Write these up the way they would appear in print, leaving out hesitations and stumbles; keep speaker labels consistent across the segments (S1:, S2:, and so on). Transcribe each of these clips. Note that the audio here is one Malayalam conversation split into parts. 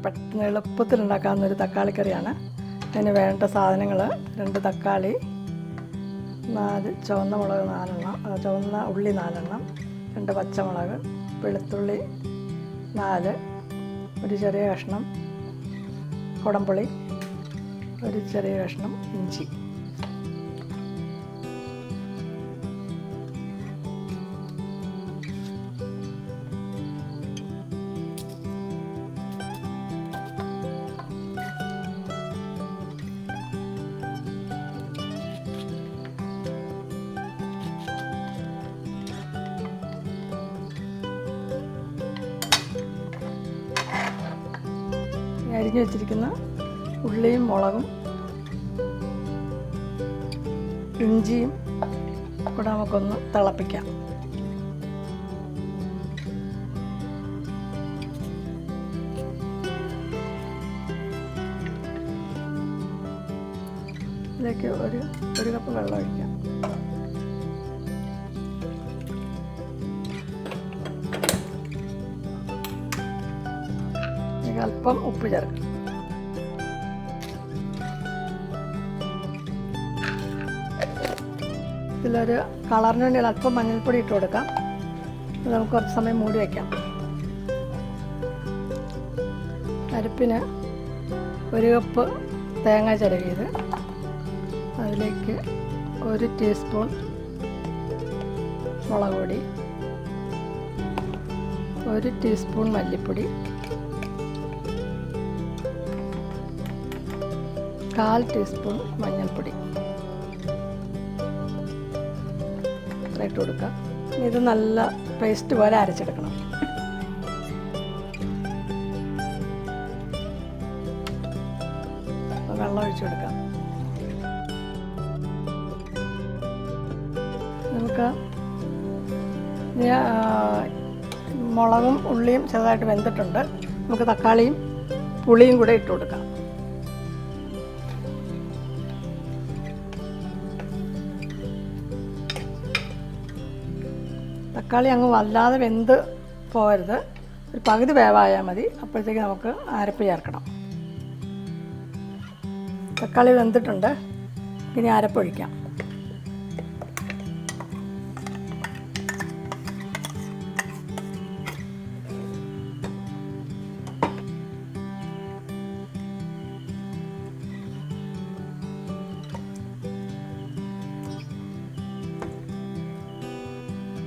S1: പെട്ടെന്ന് എളുപ്പത്തിൽ ഉണ്ടാക്കാവുന്നൊരു തക്കാളിക്കറിയാണ്. അതിന് വേണ്ട സാധനങ്ങൾ 2 തക്കാളി, 4 ചുവന്ന മുളക് 4 ചുവന്ന ഉള്ളി 4 2 പച്ചമുളക്, വെളുത്തുള്ളി 4, ഒരു ചെറിയ കഷ്ണം കുടംപുളി, ഒരു ചെറിയ കഷ്ണം ഇഞ്ചി. അരിഞ്ഞു വെച്ചിരിക്കുന്ന ഉള്ളിയും മുളകും ഇഞ്ചിയും കൂടെ നമുക്കൊന്ന് തിളപ്പിക്കാം. ഇതിലേക്ക് ഒരു കപ്പ് വെള്ളം ഒഴിക്കാം. അല്പം ഉപ്പ് ചേർക്കാം. ഇതിലൊരു കളറിന് വേണ്ടി അല്പം മഞ്ഞൾപ്പൊടി ഇട്ട് കൊടുക്കാം. നമുക്ക് കുറച്ച് സമയം മൂടി വയ്ക്കാം. അരപ്പിന് 1 കപ്പ് തേങ്ങ ചിരകിയത്, അതിലേക്ക് 1 ടീസ്പൂൺ മുളക് പൊടി, 1 ടീസ്പൂൺ മല്ലിപ്പൊടി, 1/4 ടീസ്പൂൺ മഞ്ഞൾപ്പൊടി ഇട്ട് കൊടുക്കുക. ഇത് നല്ല പേസ്റ്റ് പോലെ അരച്ചെടുക്കണം. വെള്ളം ഒഴിച്ചു കൊടുക്കാം. നമുക്ക് മുളകും ഉള്ളിയും ചെറുതായിട്ട് വെന്തിട്ടുണ്ട്. നമുക്ക് തക്കാളിയും പുളിയും കൂടെ ഇട്ട് കൊടുക്കാം. തക്കാളി അങ്ങ് വല്ലാതെ വെന്ത് പോകരുത്, ഒരു പകുതി വേവായാൽ മതി. അപ്പോഴത്തേക്ക് നമുക്ക് അരപ്പ് ചേർക്കണം. തക്കാളി വെന്തിട്ടുണ്ട്. ഇനി അരപ്പൊഴിക്കാം.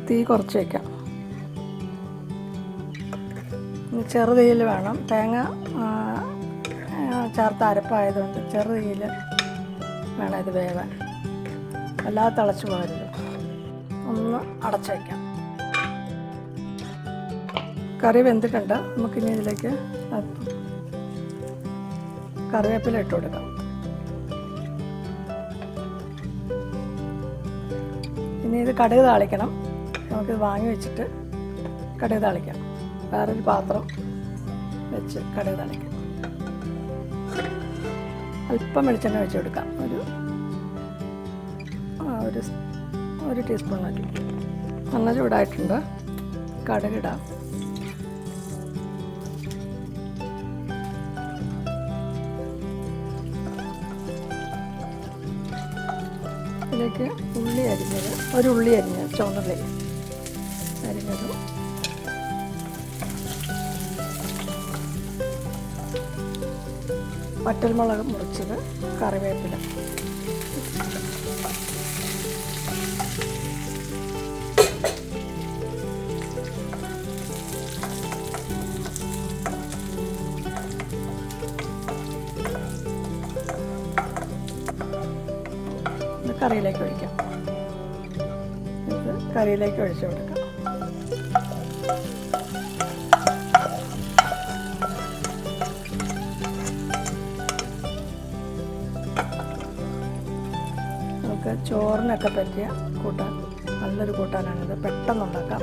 S1: തീ കുറച്ച് വയ്ക്കാം. ചെറുതീയിൽ വേണം. തേങ്ങ ചേർത്ത് അരപ്പായതുകൊണ്ട് ചെറുതീയിൽ വേണം ഇത് വേവാൻ. അല്ലാതെ തിളച്ച് പോകരുത്. ഒന്ന് അടച്ചു വയ്ക്കാം. കറി വെന്തിട്ടുണ്ട്. നമുക്കിനി ഇതിലേക്ക് കറിവേപ്പില ഇട്ട് കൊടുക്കാം. ഇനി ഇത് കടുക് താളിക്കണം. നമുക്കിത് വാങ്ങി വെച്ചിട്ട് കടുക് താളിക്കാം. വേറൊരു പാത്രം വെച്ച് കടുക് താളിക്കാം. അല്പം വെളിച്ചെണ്ണ വെച്ച് കൊടുക്കാം. ഒരു ടീസ്പൂൺ മതി. നന്ന ചൂടായിട്ടുണ്ട്. കടുകിടാം. ഇതിലേക്ക് ഉള്ളി അരിഞ്ഞത്, ഒരു ഉള്ളി അരിഞ്ഞത്, ചുവന്നുള്ളി അരിഞ്ഞതും, വറ്റൽമുളക് മുറിച്ചത്, കറിവേപ്പില, കറിയിലേക്ക് ഒഴിക്കാം. ഇത് കറിയിലേക്ക് ഒഴിച്ചു കൊടുക്കാം. നമുക്ക് ചോറിനൊക്കെ പറ്റിയ കൂട്ടാൻ, നല്ലൊരു കൂട്ടാനാണിത്. പെട്ടെന്നുണ്ടാക്കാം.